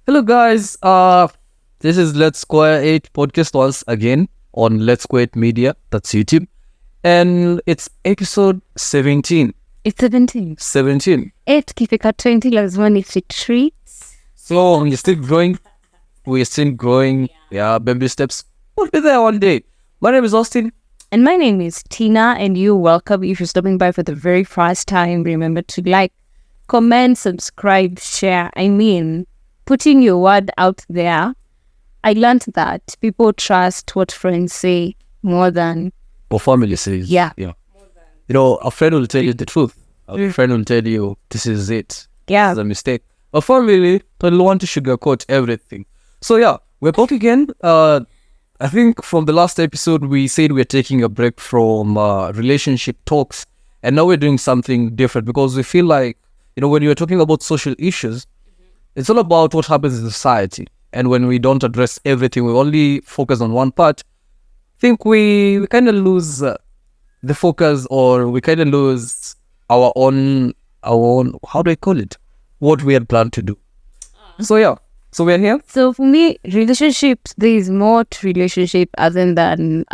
Hello guys, this is Let's Square 8 podcast once again on Let's Square 8 Media, that's YouTube. And it's episode 17. It's 17. 17. 8 kifika 20 lazima ni retreat. So we're still growing, yeah, baby steps. We'll be there one day. My name is Austin. And my name is Tina, and you're welcome. If you're stopping by for the very first time, remember to like, comment, subscribe, share. Putting your word out there. I learned that people trust what friends say more than Or family says. Yeah. You know, a friend will tell you the truth. A friend will tell you, this is it. Yeah. This is a mistake. A family don't want to sugarcoat everything. So yeah, we're back again. I think from the last episode, we said we're taking a break from relationship talks. And now we're doing something different because we feel like, when you're talking about social issues, it's all about what happens in society. And when we don't address everything, we only focus on one part, I think we kind of lose the focus, or we kind of lose our own, how do I call it? What we had planned to do. So yeah, so we're here. So for me, relationships, there is more to relationship other than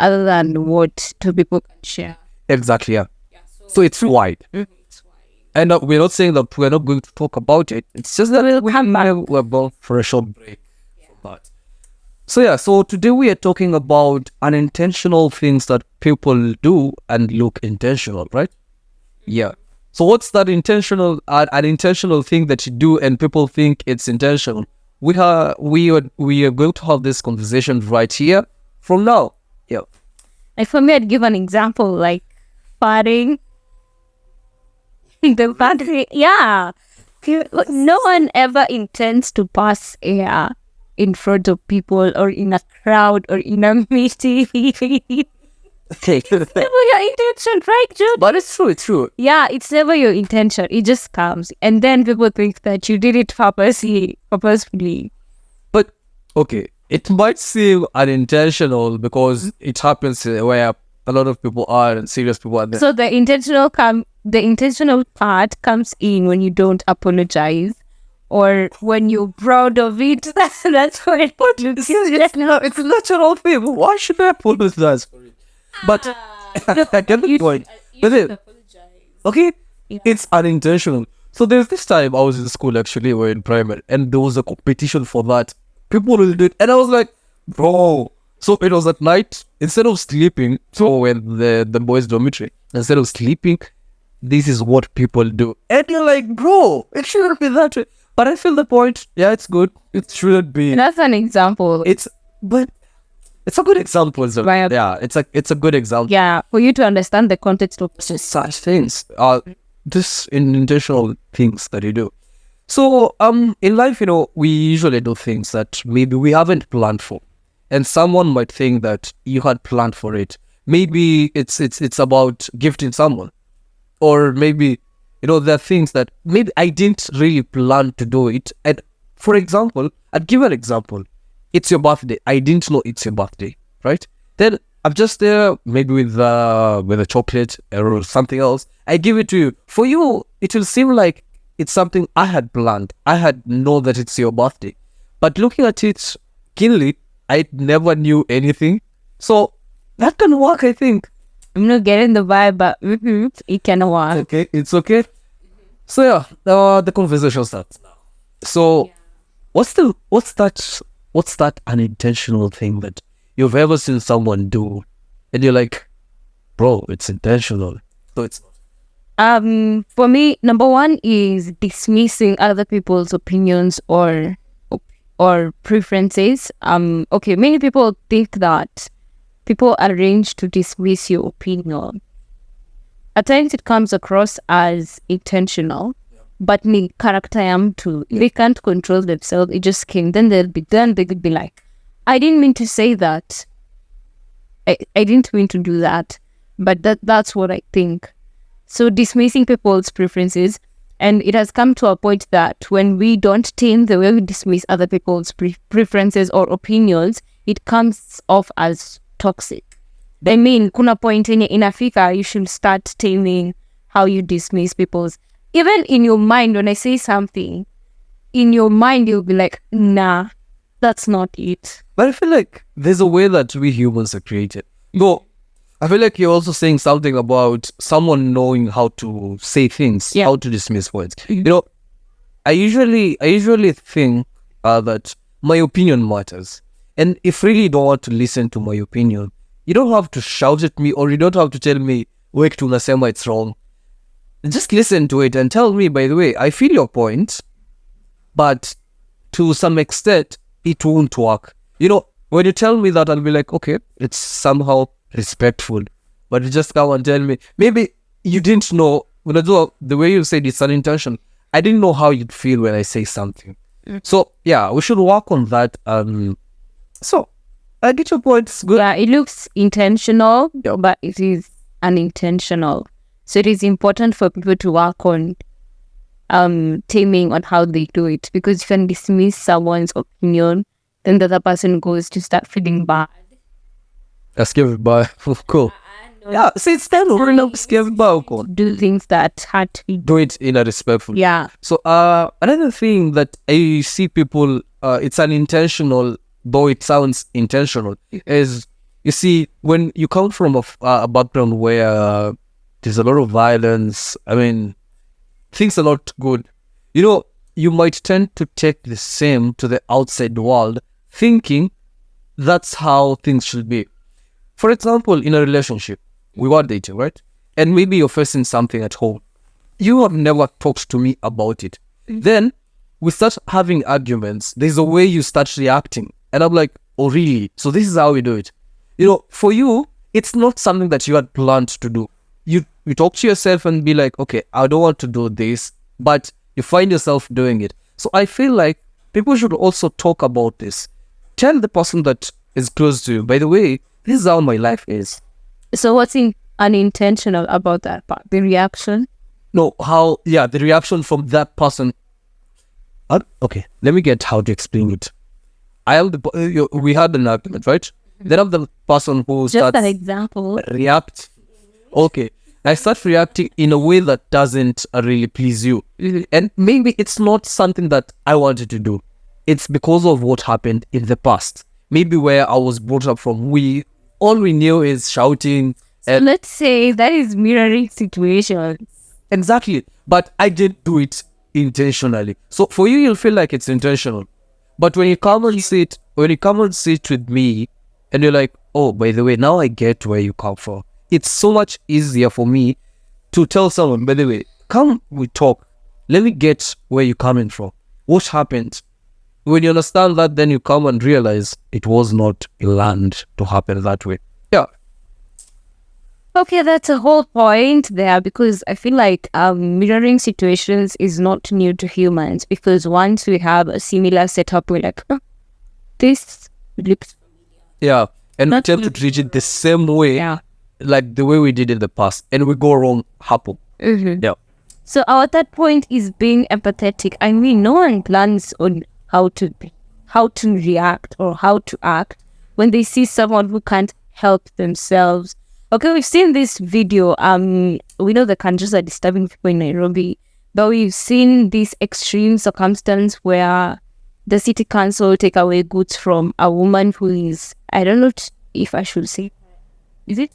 what two people can share. Exactly, yeah. So it's wide. And we're not saying that we're not going to talk about it. It's just that we're going for a short break from that. So yeah, so today we are talking about unintentional things that people do and look intentional, right? Yeah. So what's that unintentional thing that you do and people think it's intentional? We are going to have this conversation right here from now. Yeah. Like for me, I'd give an example like farting. The battery, yeah. No one ever intends to pass air in front of people or in a crowd or in a meeting. It's never your intention, right, Jude? But it's true. Yeah, it's never your intention. It just comes. And then people think that you did it purposefully. But, okay, it might seem unintentional because it happens where a lot of people are and serious people are there. So the intentional part comes in when you don't apologize or when you're proud of it. That's when it it's a natural thing. Why should I apologize for it? But I get the point. Okay, it's unintentional. So there's this time I was in school, actually, we're in primary, and there was a competition for that. People will do it, and I was like, bro. So it was at night, instead of sleeping, so when the boys' dormitory, instead of sleeping, this is what people do. And you're like, bro, it shouldn't be that way. But I feel the point. Yeah, it's good. It shouldn't be. That's an example. It's a good example. So, right. Yeah, it's a good example. Yeah, for you to understand the context of such things. This intentional things that you do. So in life, we usually do things that maybe we haven't planned for. And someone might think that you had planned for it. Maybe it's about gifting someone. Or maybe, there are things that maybe I didn't really plan to do it. And for example, I'd give an example. It's your birthday. I didn't know it's your birthday, right? Then I'm just there, maybe with a chocolate or something else. I give it to you. For you, it will seem like it's something I had planned. I had known that it's your birthday. But looking at it keenly, I never knew anything. So that can work, I think. I'm not getting the vibe, but it can work. Okay, it's okay. So yeah, the conversation starts now. So what's that unintentional thing that you've ever seen someone do and you're like, bro, it's intentional. So it's not. For me, number one is dismissing other people's opinions or preferences. Okay, many people think that people arrange to dismiss your opinion. At times it comes across as intentional, but ni character ya mtu. They can't control themselves. It just came. Then they could be like, I didn't mean to say that. I didn't mean to do that. But that's what I think. So dismissing people's preferences. And it has come to a point that when we don't tame the way we dismiss other people's preferences or opinions, it comes off as toxic. Kuna point in Africa, you should start taming how you dismiss people's. Even in your mind, when I say something, in your mind you'll be like, nah, that's not it. But I feel like there's a way that we humans are created. No, I feel like you're also saying something about someone knowing how to say things, Yeah. how to dismiss words. I usually think that my opinion matters, and if really you don't want to listen to my opinion, you don't have to shout at me, or you don't have to tell me wake to unasema it's wrong. Just listen to it and tell me, by the way, I feel your point, but to some extent, it won't work. When you tell me that, I'll be like, okay, it's somehow respectful. But you just come and tell me, maybe you didn't know, the way you said it's unintentional, I didn't know how you'd feel when I say something. So, yeah, we should work on that. So, I get your point. It's good. Yeah, it looks intentional, Yeah. but it is unintentional. So it is important for people to work on taming on how they do it, because you can dismiss someone's opinion, then the other person goes to start feeling bad. Scared by, cool. Yeah, see, it's time to really scared by. Do things that had to be. Do it in a respectful. Yeah. So, another thing that I see people, it's unintentional, though it sounds intentional, is, you see, when you come from a background where there's a lot of violence, I mean, things are not good. You might tend to take the same to the outside world, thinking that's how things should be. For example, in a relationship, we were dating, right? And maybe you're facing something at home. You have never talked to me about it. Then we start having arguments. There's a way you start reacting. And I'm like, oh, really? So this is how we do it. For you, it's not something that you had planned to do. You talk to yourself and be like, okay, I don't want to do this, but you find yourself doing it. So I feel like people should also talk about this. Tell the person that is close to you, by the way, this is how my life is. So what's unintentional about that part? The reaction? No, the reaction from that person. Okay, let me get how to explain it. We had an argument, right? Then I'm the person who Just starts an example. react. Okay, I start reacting in a way that doesn't really please you. And maybe it's not something that I wanted to do. It's because of what happened in the past. Maybe where I was brought up from. All we knew is shouting. So let's say that is mirroring situations. Exactly. But I didn't do it intentionally. So for you, you'll feel like it's intentional. But when you come and sit with me, and you're like, oh, by the way, now I get where you come from. It's so much easier for me to tell someone, by the way, come, we talk. Let me get where you're coming from. What happened? When you understand that, then you come and realize it was not planned to happen that way. Yeah. Okay, that's a whole point there, because I feel like mirroring situations is not new to humans, because once we have a similar setup, we're like, this looks. Yeah. And we Not tend to really. treat it the same way, Yeah. like the way we did in the past. And we go wrong, happen. Yeah. So our third point is being empathetic. I mean, no one plans on how to react or how to act when they see someone who can't help themselves. Okay, we've seen this video. We know the countries are disturbing people in Nairobi, but we've seen this extreme circumstance where the city council take away goods from a woman who is, I don't know if I should say, is it?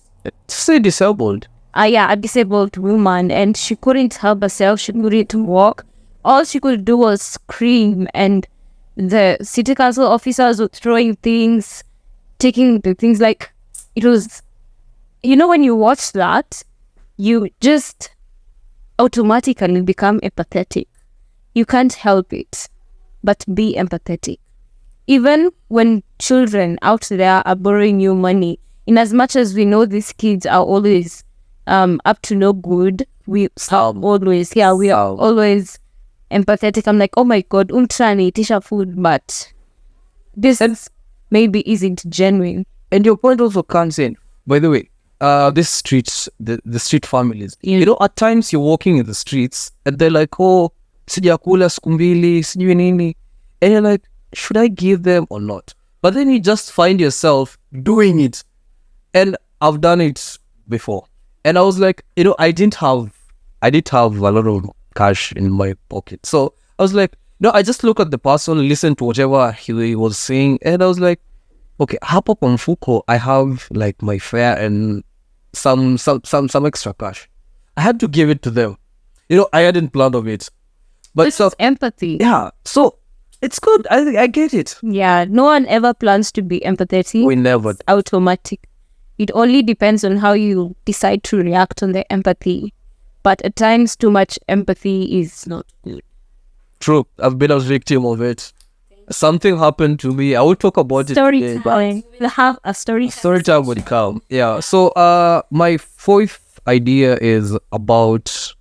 Say disabled. A disabled woman, and she couldn't help herself. She couldn't walk. All she could do was scream, and the city council officers were throwing things, taking the things. Like, it was, when you watch that, you just automatically become empathetic. You can't help it but be empathetic. Even when children out there are borrowing you money, in as much as we know these kids are always up to no good, we are always empathetic. I'm like, oh my God, tisha food, but this maybe isn't genuine. And your point also comes in, by the way, these streets, the street families. At times you're walking in the streets and they're like, oh, sijakula siku mbili, sijui nini. And you're like, should I give them or not? But then you just find yourself doing it. And I've done it before. And I was like, I didn't have a lot of cash in my pocket. So I was like, No, I just look at the person, listen to whatever he was saying, and I was like, okay, hapo kwa mfuko, I have like my fare and some extra cash. I had to give it to them. I hadn't planned of it. But This is empathy. yeah, so it's good. I get it. Yeah, no one ever plans to be empathetic. We never. It's automatic. It only depends on how you decide to react on the empathy. But at times, too much empathy is not good. True. I've been a victim of it. Something happened to me. I will talk about it today, but Storytelling. We'll have a story. story time would come. Yeah. So my fourth idea is about,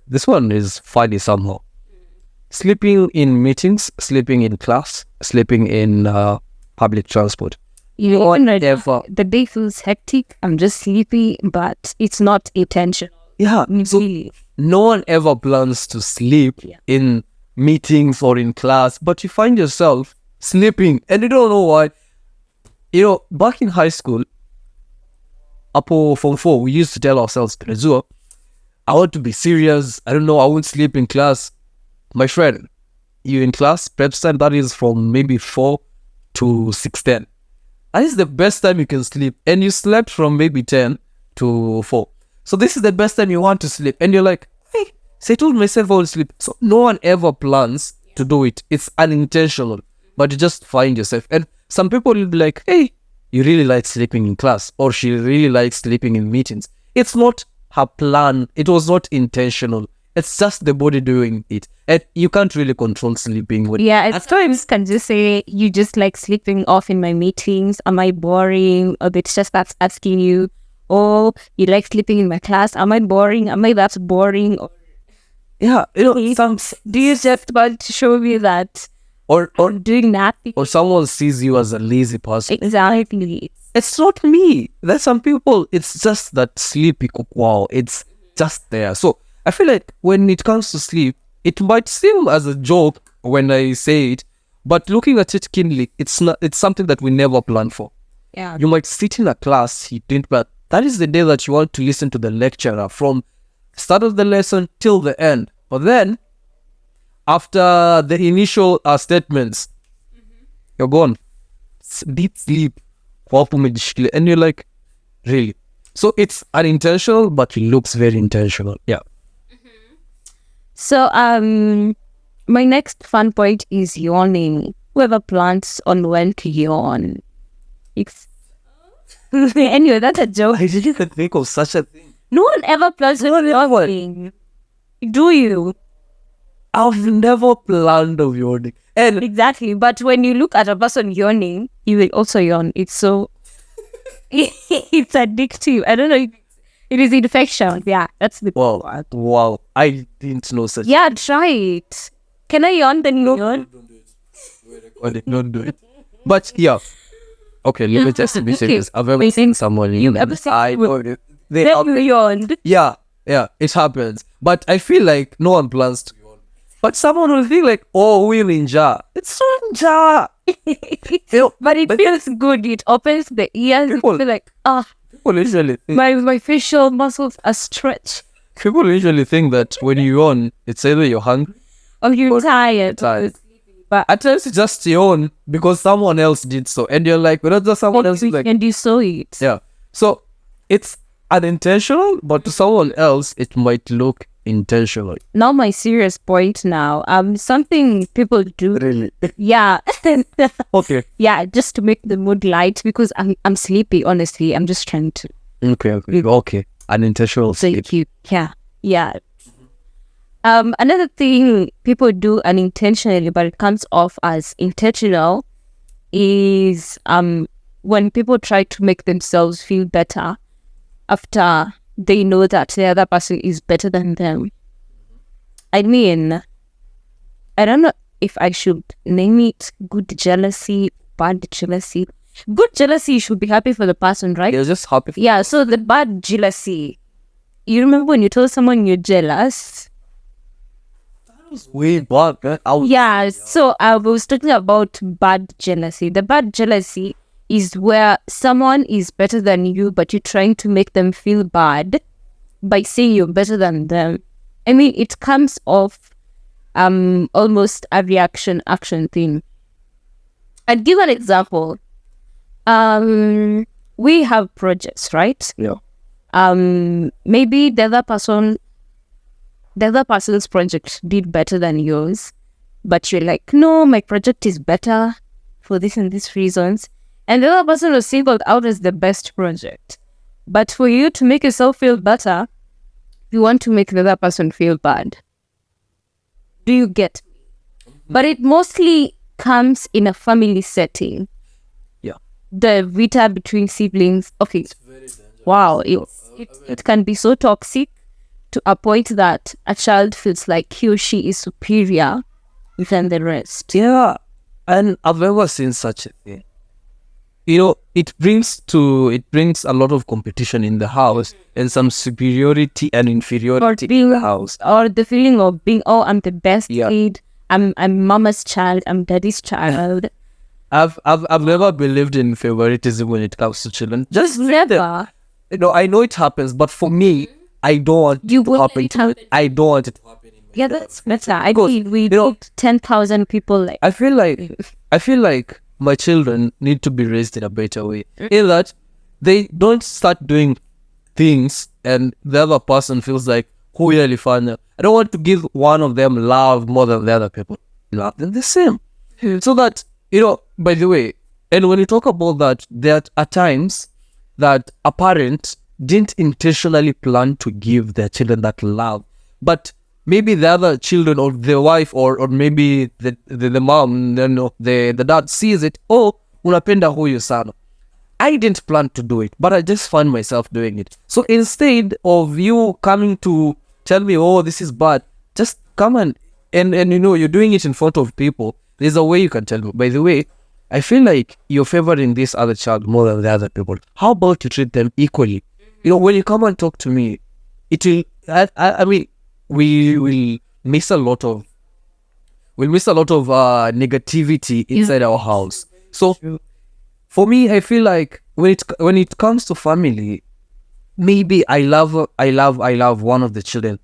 this one is funny somehow. Sleeping in meetings, sleeping in class, sleeping in public transport. You Or even read, ever. the day feels hectic. I'm just sleepy, but it's not intentional. Yeah. So Really. no one ever plans to sleep Yeah. in meetings or in class, but you find yourself sleeping and you don't know why. Back in high school, Apo Form 4, we used to tell ourselves, Prezua, I want to be serious. I don't know, I won't sleep in class. My friend, you in class, prep time, that is from maybe 4 to 6:10. That is the best time you can sleep. And you slept from maybe 10 to 4. So this is the best time you want to sleep. And you're like, hey, so I told myself I will sleep. So no one ever plans to do it. It's unintentional. But you just find yourself. And some people will be like, hey, you really like sleeping in class. Or she really likes sleeping in meetings. It's not her plan. It was not intentional. It's just the body doing it. And you can't really control sleeping. Yeah, at times can just say you just like sleeping off in my meetings. Am I boring? Or it's just that's asking you. Oh, you like sleeping in my class? Am I boring? Am I that boring? Or Yeah, some do you just want to show me that or I'm doing nothing? or someone sees you as a lazy person. Exactly. It's not me. There's some people, it's just that sleepy wow. It's just there. So I feel like when it comes to sleep, it might seem as a joke when I say it, but looking at it keenly, it's not. It's something that we never plan for. Yeah. You might sit in a class, you didn't, but that is the day that you want to listen to the lecturer from start of the lesson till the end. But then, after the initial statements, you're gone. Deep sleep. And you're like, really? So it's unintentional, but it looks very intentional. Yeah. So my next fun point is yawning. Whoever plans on when to yawn. Anyway, that's a joke. I didn't even think of such a thing. No one ever plans on yawning. Do you? I've never planned of yawning. And Exactly. But when you look at a person yawning, you will also yawn. It's so it's addictive. I don't know. It is infection. Yeah, that's the wow. I didn't know such. Yeah, try it. Can I yawn then you yawn? Don't do it. But yeah. Okay, let me just be serious. I've ever Wait, seen someone you ever seen I know it. They Then you yawned. Yeah, it happens. But I feel like no one plans to yawn. But someone will think like, oh, we're ninja. It's so ninja. But it feels good. It opens the ears. You People- feel like, People usually think, my facial muscles are stretched. people usually think that when you yawn, it's either you're hungry. Or you're tired. Tired. But at times you just yawn because someone else did so. And you're like, well, that's someone else is like, And you saw it. yeah. So it's unintentional, but to someone else, it might look intentional. Now my serious point now. Something people do. Really? Yeah. Okay. Yeah, just to make the mood light because I'm sleepy, honestly. I'm just trying to Okay. Unintentional sleep. thank you. Yeah. Another thing people do unintentionally but it comes off as intentional is when people try to make themselves feel better after they know that the other person is better than them. I mean, I don't know if I should name it good jealousy, bad jealousy. Good jealousy, you should be happy for the person, right? You're just happy. Yeah, so the bad jealousy. You remember when you told someone you're jealous? Way back. Yeah, so I was talking about bad jealousy. The bad jealousy is where someone is better than you, but you're trying to make them feel bad by saying you're better than them. I mean, it comes off almost a reaction action thing. I'd give an example. We have projects, right? Yeah. Maybe the other person's project did better than yours, but you're like, no, my project is better for this and these reasons. And the other person was singled out as the best project. But for you to make yourself feel better, you want to make the other person feel bad. Do you get me? But it mostly comes in a family setting. Yeah. The vita between siblings. Okay. Wow. It can be so toxic to a point that a child feels like he or she is superior than the rest. Yeah. And I've never seen such a thing. It brings a lot of competition in the house and some superiority and inferiority in the house. Or the feeling of being, oh, I'm the best Yeah. kid. I'm mama's child. I'm daddy's child. I've never believed in favoritism when it comes to children. Just Never. I know it happens, but for me, I don't want You it to will happen. let it happen. I don't want it to happen. Yeah, that's better. I Because, think we know- put 10,000 people like. I feel like my children need to be raised in a better way. In that they don't start doing things and the other person feels like, who really fun. I don't want to give one of them love more than the other people. Love them the same. So that, by the way, and when you talk about that, there are times that a parent didn't intentionally plan to give their children that love, but maybe the other children or the wife or maybe the mom, the dad sees it. Oh, unapenda huyu sana. I didn't plan to do it, but I just find myself doing it. So instead of you coming to tell me, oh, this is bad, just come and you're doing it in front of people. There's a way you can tell me, by the way, I feel like you're favoring this other child more than the other people. How about you treat them equally? When you come and talk to me, it will, I mean, we will miss a lot of negativity inside our house. So for me, I feel like when it comes to family, maybe I love one of the children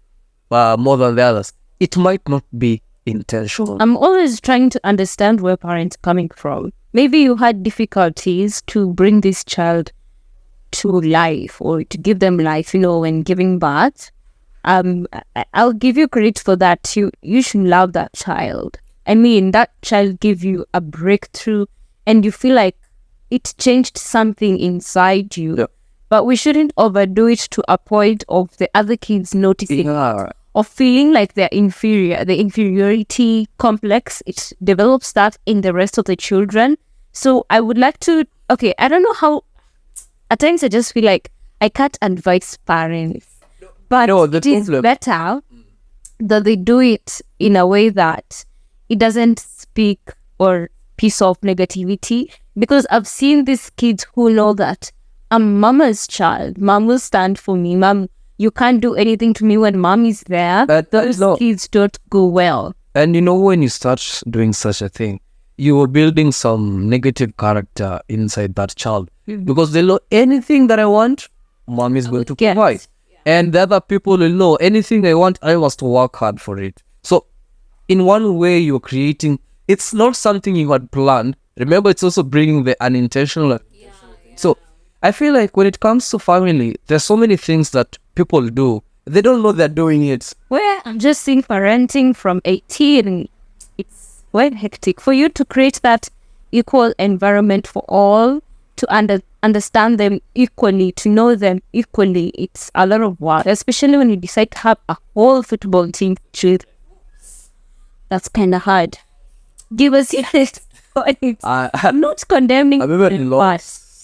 more than the others. It might not be intentional. I'm always trying to understand where parents are coming from. Maybe you had difficulties to bring this child to life or to give them life, when giving birth. I'll give you credit for that. You should love that child. I mean, that child gave you a breakthrough and you feel like it changed something inside you. Yeah. But we shouldn't overdo it to a point of the other kids noticing or feeling like they're inferior. The inferiority complex, it develops that in the rest of the children. So I would like to, I don't know how, at times I just feel like I can't advise parents. But it is better that they do it in a way that it doesn't speak or piece of negativity. Because I've seen these kids who know that I'm mama's child. Mom will stand for me. Mom, you can't do anything to me when mom is there. But those kids don't go well. And when you start doing such a thing, you are building some negative character inside that child. Because they know anything that I want, mom is going to provide. And the other people will know anything I want, I must work hard for it. So in one way, you're creating, it's not something you had planned. Remember, it's also bringing the unintentional. So I feel like when it comes to family, there's so many things that people do. They don't know they're doing it. Well, I'm just seeing parenting from 18. It's quite hectic. For you to create that equal environment for all, to understand them equally, to know them equally, it's a lot of work, especially when you decide to have a whole football team. That's kind of hard. Give us your next point. I'm not condemning, but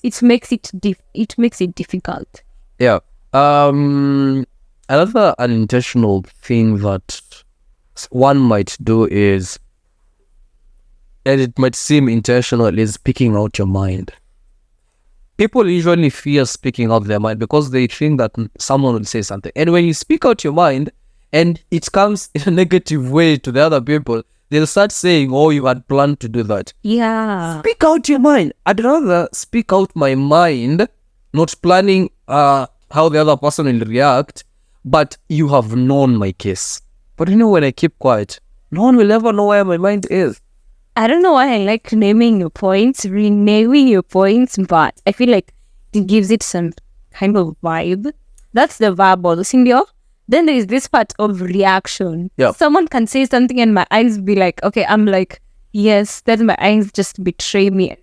it makes it difficult. Yeah. Another unintentional thing that one might do is, and it might seem intentional, is speaking out your mind. People usually fear speaking out their mind because they think that someone will say something. And when you speak out your mind and it comes in a negative way to the other people, they'll start saying, oh, you had planned to do that. Yeah. Speak out your mind. I'd rather speak out my mind, not planning how the other person will react, but you have known my case. But when I keep quiet, no one will ever know where my mind is. I don't know why I like naming your points, renaming your points, but I feel like it gives it some kind of vibe. That's the verbal, sindio. Then there is this part of reaction. Yeah. Someone can say something and my eyes be like, okay, I'm like, yes, then my eyes just betray me.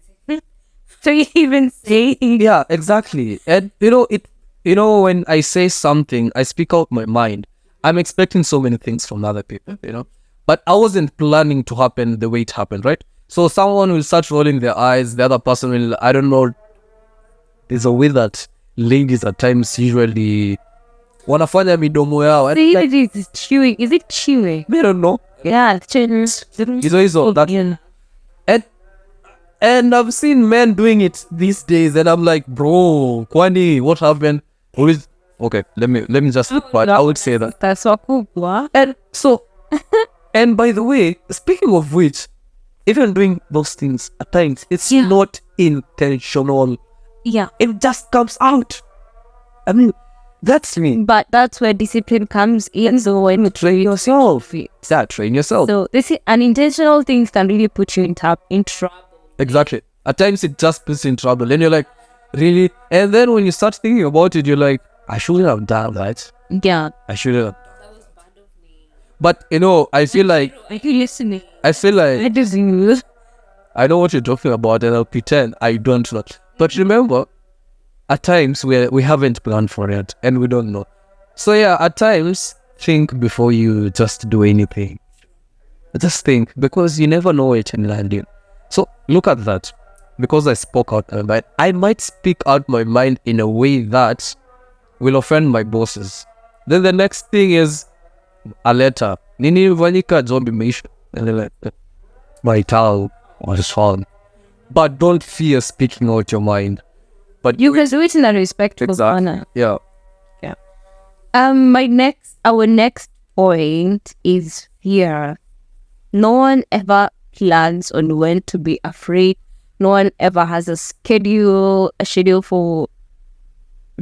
So you even say, Yeah, exactly. And when I say something, I speak out my mind. I'm expecting so many things from other people. But I wasn't planning to happen the way it happened, right? So someone will start rolling their eyes, the other person will, I don't know, there's a way that ladies at times usually wanafanya midomo yao. And see, like, it is chewing. Is it chewing? I don't know. Yeah, chewing. Hizo, that. Yeah. And I've seen men doing it these days, and I'm like, bro, Kwani, what happened? Always, okay, let me just, but I would say that. That's what cool. And so, and by the way, speaking of which, even doing those things at times, it's Yeah. not intentional. Yeah. It just comes out. I mean, that's me. But that's where discipline comes in. So when you Train yourself. Yeah, train yourself. So this is unintentional things can really put you in trouble. Exactly. At times it just puts you in trouble. And you're like, really? And then when you start thinking about it, you're like, I shouldn't have done that. Yeah. I shouldn't have. But I feel like Are you listening? I know what you're talking about, and I'll pretend I don't know. But remember, at times we haven't planned for it and we don't know. So yeah, at times think before you just do anything. Just think, because you never know it in landing. So look at that. Because I spoke out my mind, I might speak out my mind in a way that will offend my bosses. Then the next thing is a letter. Nini vanika job imeisha. And they're like, my tongue was wrong. But don't fear speaking out your mind. But You can do it in a respectful manner. Yeah. Our next point is fear. No one ever plans on when to be afraid. No one ever has a schedule for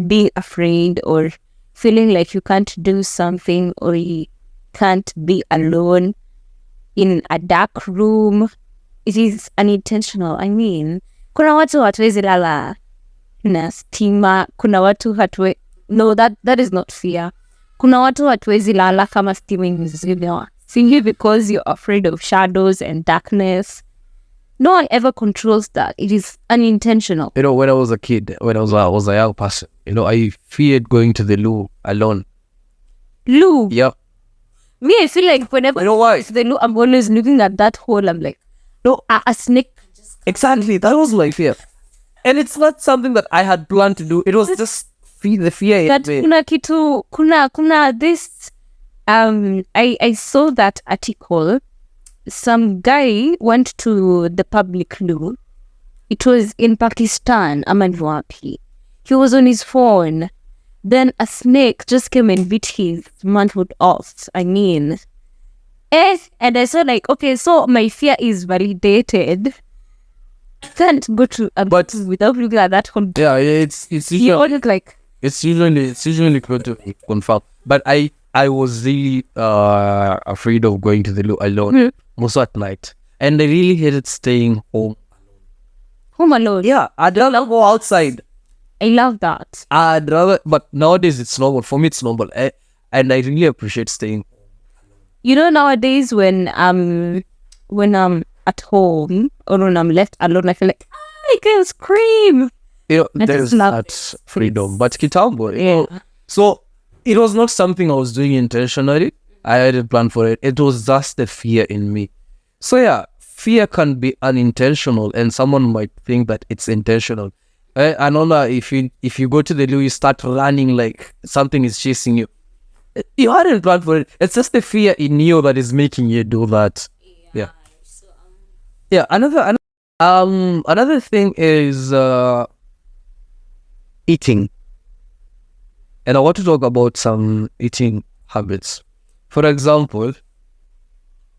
being afraid or feeling like you can't do something or you can't be alone in a dark room. It is unintentional. I mean, kuna watu hatuwezi lala na stima, kuna watu no, that is not fear. Kuna watu hatuwezi lala kama stima imezima, simply because you're afraid of shadows and darkness. No one ever controls that. It is unintentional. When I was a kid, when I was a young person, I feared going to the loo alone. Loo? Yeah. Me, I feel like whenever why? it's the loo, I'm always looking at that hole. I'm like, no, a snake. Exactly. That was my fear. And it's not something that I had planned to do. It was just the fear. That kuna this I saw that article. Some guy went to the public loo. It was in Pakistan, Amanwapi. He was on his phone. Then a snake just came and bit his manhood off. I mean, and I saw like, okay, so my fear is validated. I can't go to a But without looking at that whole. yeah, it's He ordered like. It's usually good to confirm. But I was really afraid of going to the loo alone, most at night, and I really hated staying home. Home alone. Yeah, I'd rather go outside. I love that. I'd rather, but nowadays it's normal. For me, it's normal, and I really appreciate staying. Nowadays when I'm at home or when I'm left alone, I feel like I can scream. There's that freedom, but kitambo. So it was not something I was doing intentionally. I hadn't planned for it. It was just the fear in me. So yeah, fear can be unintentional, and someone might think that it's intentional. Another, if you go to the loo, you start running like something is chasing you. You hadn't planned for it. It's just the fear in you that is making you do that. Yeah. Yeah. Another thing is eating. And I want to talk about some eating habits. For example,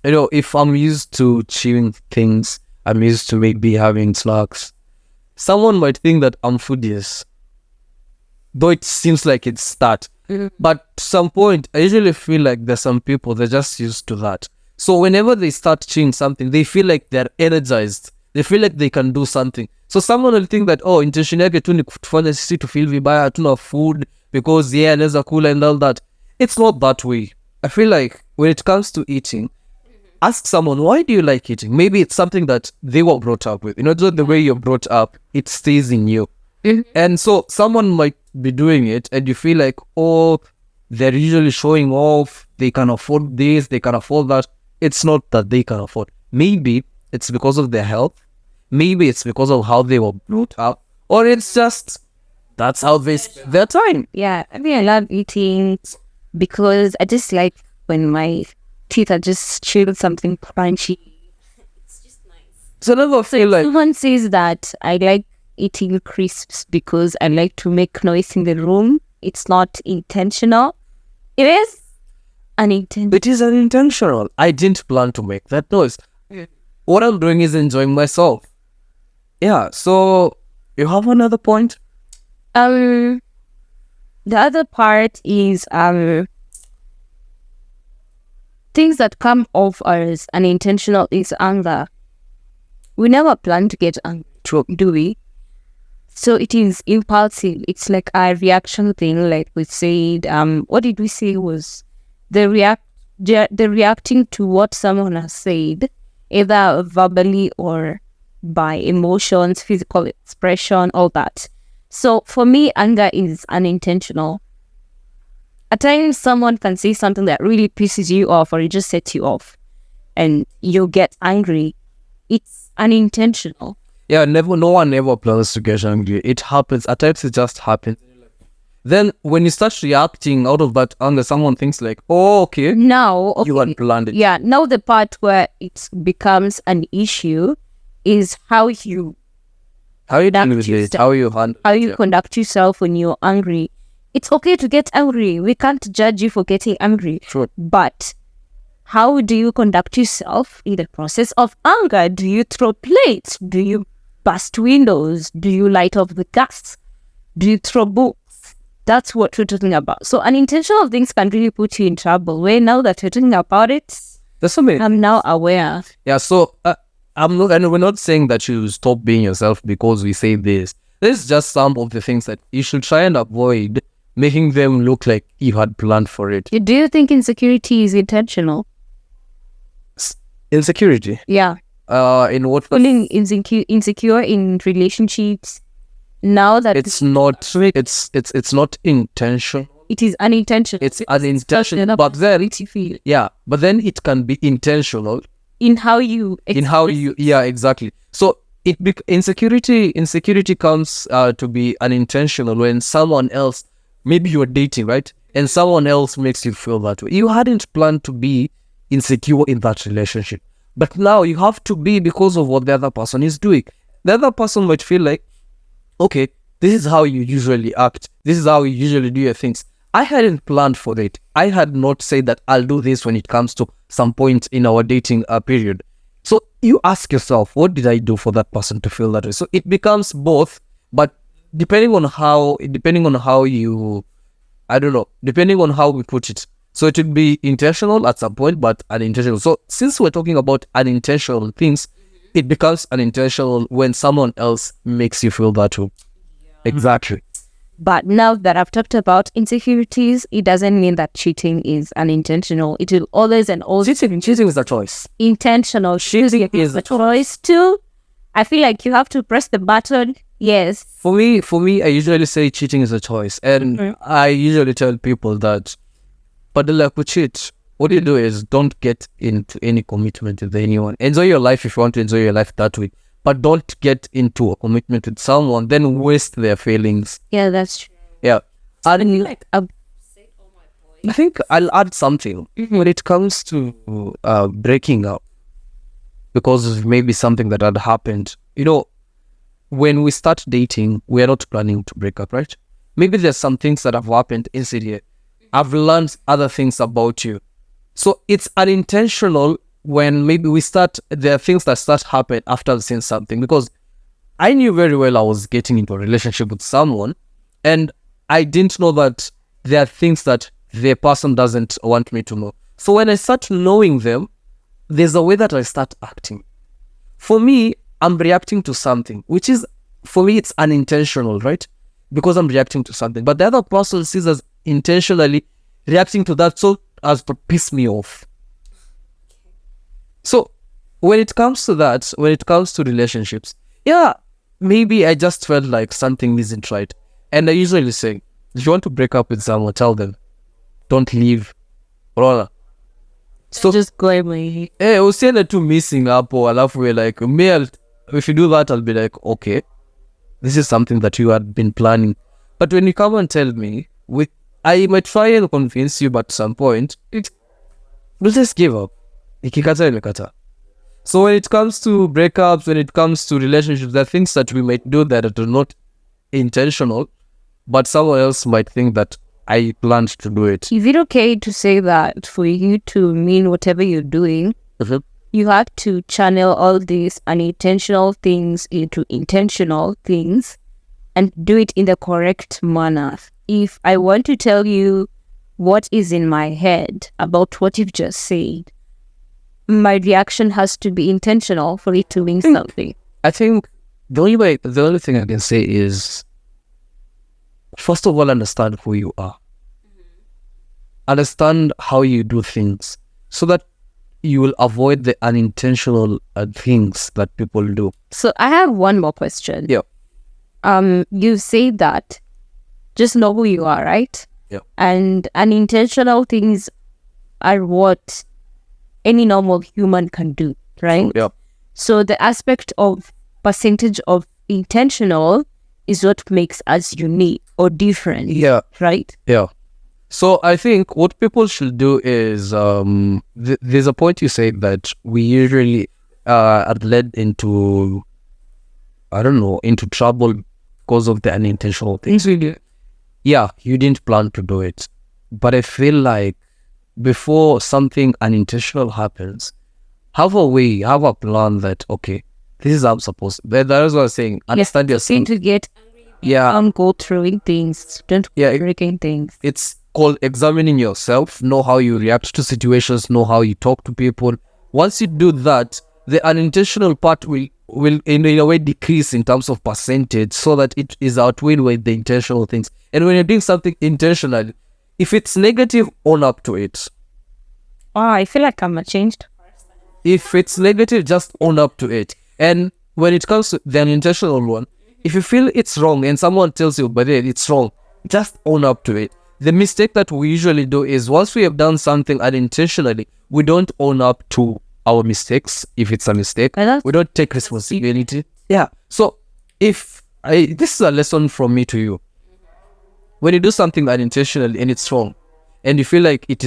if I'm used to chewing things, I'm used to maybe having snacks, someone might think that I'm foodies. Though it seems like it's that. But at some point, I usually feel like there's some people, they're just used to that. So whenever they start seeing something, they feel like they're energized. They feel like they can do something. So someone will think that, oh, intention yake tu ni kutufanya sisi to feel vibaya, hatuna food because yeah, anaweza kula and all that. It's not that way. I feel like when it comes to eating, ask someone, why do you like eating? Maybe it's something that they were brought up with. You know, just the way you're brought up, it stays in you. And so someone might be doing it and you feel like, oh, they're usually showing off, they can afford this, they can afford that. It's not that they can afford. Maybe it's because of their health. Maybe it's because of how they were brought up. Or it's just, that's how they spend their time. Yeah, I mean, I love eating because I just like when my teeth are just chewing something crunchy. It's just nice. So never feel like, Someone says that I like eating crisps because I like to make noise in the room. It's not intentional. It is unintentional. it is unintentional. I didn't plan to make that noise. What I'm doing is enjoying myself. Yeah, so you have another point? The other part is things that come off as unintentional is anger. We never plan to get angry, True. do we? So it is impulsive. It's like a reaction thing, like we said. What did we say was the reacting to what someone has said, either verbally or by emotions, physical expression, all that. So for me, anger is unintentional. At times, someone can say something that really pisses you off or it just sets you off and you get angry. It's unintentional. Yeah, no one ever plans to get angry. It happens. At times it just happens. Then when you start reacting out of that anger, someone thinks like, oh, okay, Now, okay, you had planned it. yeah, now the part where it becomes an issue is how you How you deal with it? yourself. How you handle how it? you conduct yourself when you're angry. It's okay to get angry. We can't judge you for getting angry. Sure. But how do you conduct yourself in the process of anger? Do you throw plates? Do you bust windows? Do you light up the gas? Do you throw books? That's what we're talking about. So unintentional things can really put you in trouble. Where now that we're talking about it, There's so many. I'm now aware. Yeah, so I'm not, and we're not saying that you stop being yourself because we say this. This is just some of the things that you should try and avoid making them look like you had planned for it. Do you think insecurity is intentional? Insecurity. Yeah. In what? Feeling insecure in relationships. Now that It's not. It's not intentional. it is unintentional. It's unintentional. But then, you feel yeah. But then it can be intentional in how you in how you. Yeah, exactly. So insecurity comes to be unintentional when someone else, maybe you're dating, right, and someone else makes you feel that way. You hadn't planned to be insecure in that relationship, but now you have to be because of what the other person is doing. The other person might feel like, okay, this is how you usually act. This is how you usually do your things. I hadn't planned for it. I had not said that I'll do this when it comes to some point in our dating period. So you ask yourself, what did I do for that person to feel that way? So it becomes both, but depending on how you, I don't know, depending on how we put it. So it would be intentional at some point, but unintentional. So since we're talking about unintentional things, it becomes unintentional when someone else makes you feel that way. Exactly. But now that I've talked about insecurities, it doesn't mean that cheating is unintentional. It will always and always Cheating is a choice. intentional. Cheating is a choice too. I feel like you have to press the button. Yes. For me, I usually say cheating is a choice, and I usually tell people that, but like we cheat, what you do is don't get into any commitment with anyone. Enjoy your life if you want to enjoy your life that way, but don't get into a commitment with someone, then waste their feelings. Yeah, that's true. Yeah. And Like a I think I'll add something when it comes to breaking up, because of maybe something that had happened. You know, when we start dating, we are not planning to break up, right? Maybe there's some things that have happened inside here. I've learned other things about you. So it's unintentional when maybe there are things that start happen after saying something, because I knew very well I was getting into a relationship with someone, and I didn't know that there are things that the person doesn't want me to know. So when I start knowing them, there's a way that I start acting. For me, I'm reacting to something, which is, for me, it's unintentional, right? Because I'm reacting to something. But the other person sees as intentionally reacting to that so as to piss me off. So when it comes to that, when it comes to relationships, yeah, maybe I just felt like something isn't right. And I usually say, if you want to break up with someone, tell them, don't leave. Unaona? So Just go away. usiende tu missing hapo alafu we're like, if you do that, I'll be like, okay, this is something that you had been planning. But when you come and tell me, I might try and convince you, but at some point, we'll just give up. Ikikata imekata. So when it comes to breakups, when it comes to relationships, there are things that we might do that are not intentional, but someone else might think that I planned to do it. Is it okay to say that for you to mean whatever you're doing, you have to channel all these unintentional things into intentional things and do it in the correct manner? If I want to tell you what is in my head about what you've just said, my reaction has to be intentional for it to mean something. I think the only thing I can say is, first of all, understand who you are. Understand how you do things so that you will avoid the unintentional things that people do. So I have one more question. Yeah. You say that just know who you are, right? Yeah. And unintentional things are what any normal human can do, right? Yeah. So the aspect of percentage of intentional is what makes us unique or different. Yeah. Right? Yeah. So I think what people should do is, there's a point you say that we usually are led into, into trouble because of the unintentional things we do. Yeah, you didn't plan to do it. But I feel like before something unintentional happens, have a plan that, okay, this is how I'm supposed to. That is what I was saying. Understand yourself. To get go through things, don't breaking things. It's called examining yourself, know how you react to situations, know how you talk to people. Once you do that, the unintentional part will in a way decrease in terms of percentage so that it is outweighed with the intentional things. And when you're doing something intentional, if it's negative, own up to it. I feel like I'm changed. If it's negative, just own up to it. And when it comes to the unintentional one, if you feel it's wrong and someone tells you, but it's wrong, just own up to it. The mistake that we usually do is once we have done something unintentionally, we don't own up to our mistakes. If it's a mistake, we don't take responsibility. Yeah. So this is a lesson from me to you. When you do something unintentionally and it's wrong, and you feel like it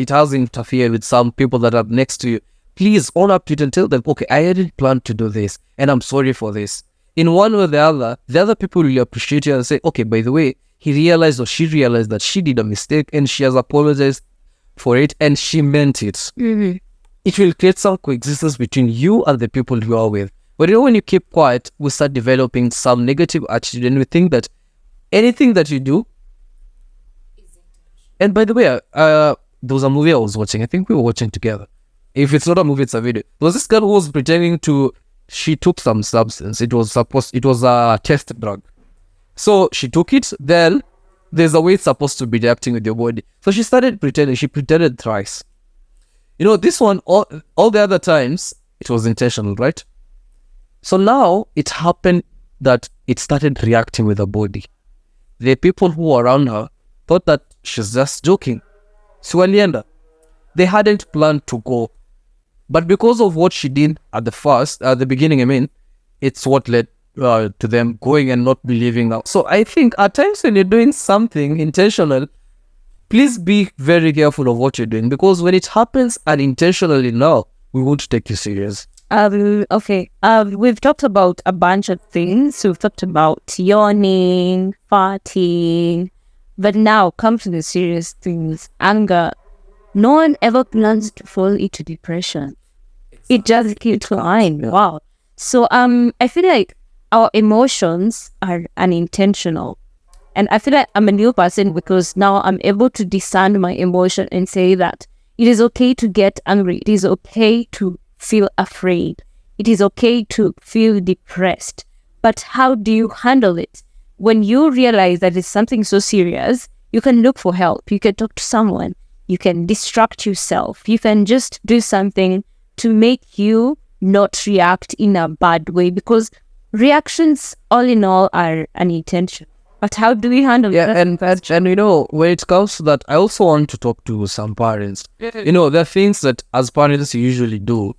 has interfered with some people that are next to you, please own up to it and tell them, okay, I didn't plan to do this, and I'm sorry for this. In one way or the other people will appreciate you and say, okay, by the way, he realized or she realized that she did a mistake and she has apologized for it and she meant it. Mm-hmm. It will create some coexistence between you and the people you are with. But when you keep quiet, we start developing some negative attitude and we think that anything that you do. And by the way, there was a movie I was watching. I think we were watching together. If it's not a movie, it's a video. There was this girl who was pretending she took some substance. It was a test drug. So she took it, then there's a way it's supposed to be reacting with your body. So she started pretending. She pretended thrice. This one, all the other times, it was intentional, right? So now it happened that it started reacting with her body. The people who were around her thought that she's just joking. So walienda. They hadn't planned to go. But because of what she did at the beginning, it's what led to them going and not believing now. So I think at times when you're doing something intentional, please be very careful of what you're doing, because when it happens unintentionally now, we won't take you serious. Okay. We've talked about a bunch of things. We've talked about yawning, farting, but now come to the serious things. Anger. No one ever plans to fall into depression. It just keeps flying. Yeah. Wow. So I feel like our emotions are unintentional. And I feel like I'm a new person because now I'm able to discern my emotion and say that It is okay to get angry. It is okay to feel afraid. It is okay to feel depressed. But how do you handle it? When you realize that it's something so serious, you can look for help. You can talk to someone. You can distract yourself. You can just do something to make you not react in a bad way, because reactions, all in all, are unintentional. But how do we handle Yeah, that? and you know, when it comes to that, I also want to talk to some parents. You know, there are things that as parents you usually do.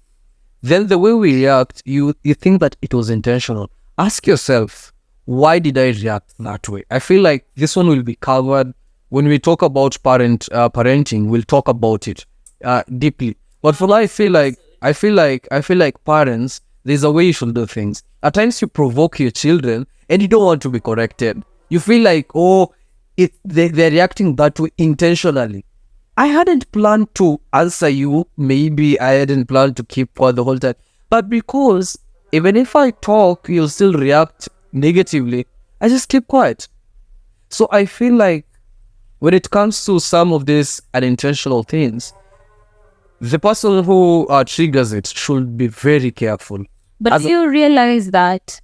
Then the way we react, you think that it was intentional. Ask yourself, why did I react that way? I feel like this one will be covered when we talk about parenting. We'll talk about it deeply. But for now, I feel like parents, there's a way you should do things. At times, you provoke your children, and you don't want to be corrected. You feel like, oh, they're reacting that way intentionally. I hadn't planned to answer you. Maybe I hadn't planned to keep quiet the whole time. But because even if I talk, you'll still react negatively, I just keep quiet. So I feel like when it comes to some of these unintentional things, the person who triggers it should be very careful. But you realize that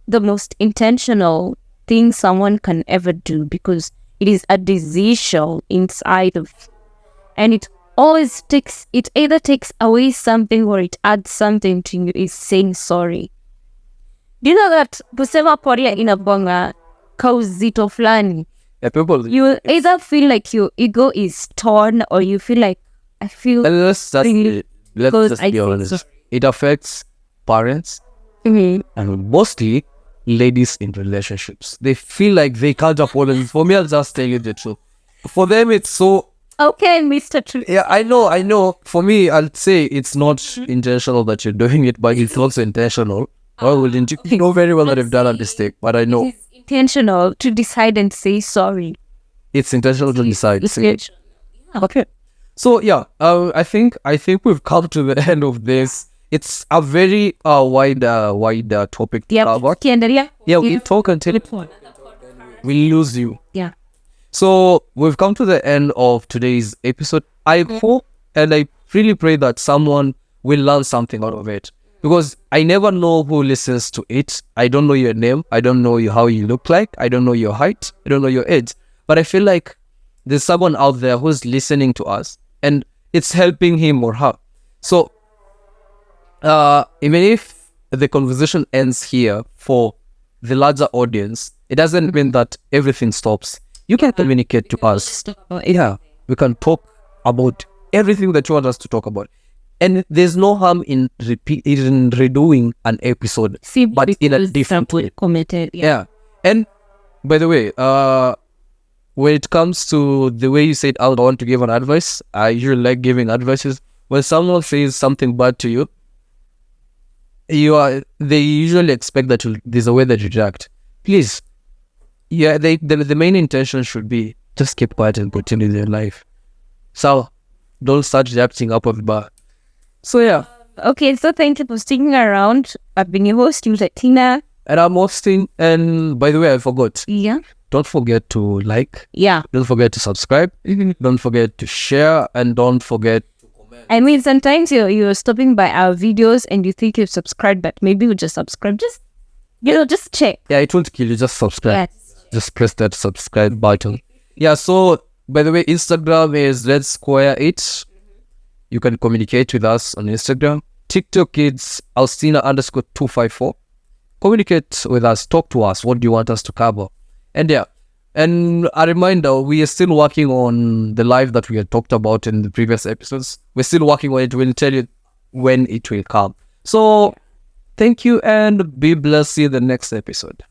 the most intentional thing someone can ever do, because it is a decision inside of, and it always takes, it either takes away something or it adds something to you, is saying sorry. Do you know that kusema poria inabonga kauzito flani? Yeah, people. You will either feel like your ego is torn, or you feel like, I feel Let's just really be honest. It affects parents and mostly ladies in relationships. They feel like they can't apologize. For me, I'll just tell you the truth. For them, it's so okay, Mr. Truth. yeah. I know. For me, I'll say it's not intentional that you're doing it, but it's also intentional. Or wouldn't you? You know very well that I've done a mistake, but I know It's intentional to decide and say sorry. it's intentional to decide. It's intentional. Okay. So yeah, I think we've come to the end of this. It's a very wide topic to cover. Yeah, we talk until we lose you. Yeah. So we've come to the end of today's episode. I hope and I really pray that someone will learn something out of it, because I never know who listens to it. I don't know your name. I don't know how you look like. I don't know your height. I don't know your age. But I feel like there's someone out there who's listening to us, and it's helping him or her. So even if the conversation ends here for the larger audience, it doesn't mean that everything stops. You can communicate to us. Yeah, we can talk about everything that you want us to talk about. And there's no harm in redoing an episode, but in a different way. Committed. Yeah. And by the way, when it comes to the way you said, I want to give an advice, I usually like giving advices. When someone says something bad to you, they usually expect that there's a way that you react. Please, yeah, the main intention should be just keep quiet and continue your life. So don't start reacting up of the bar. So yeah. Okay, so thank you for sticking around. I've been your host, Tina. And I'm hosting. And by the way, I forgot. Yeah. Don't forget to like. Yeah. Don't forget to subscribe. Don't forget to share. And don't forget to comment. I mean, sometimes you're stopping by our videos and you think you've subscribed, but maybe you just subscribe. Just check. Yeah, it won't kill you. Just subscribe. Yes. Just press that subscribe button. Yeah, so by the way, Instagram is Let's Square It. You can communicate with us on Instagram. TikTok, it's Alstina_254. Communicate with us. Talk to us. What do you want us to cover? And yeah. And a reminder, we are still working on the live that we had talked about in the previous episodes. We're still working on it. We'll tell you when it will come. So, thank you and be blessed. See you in the next episode.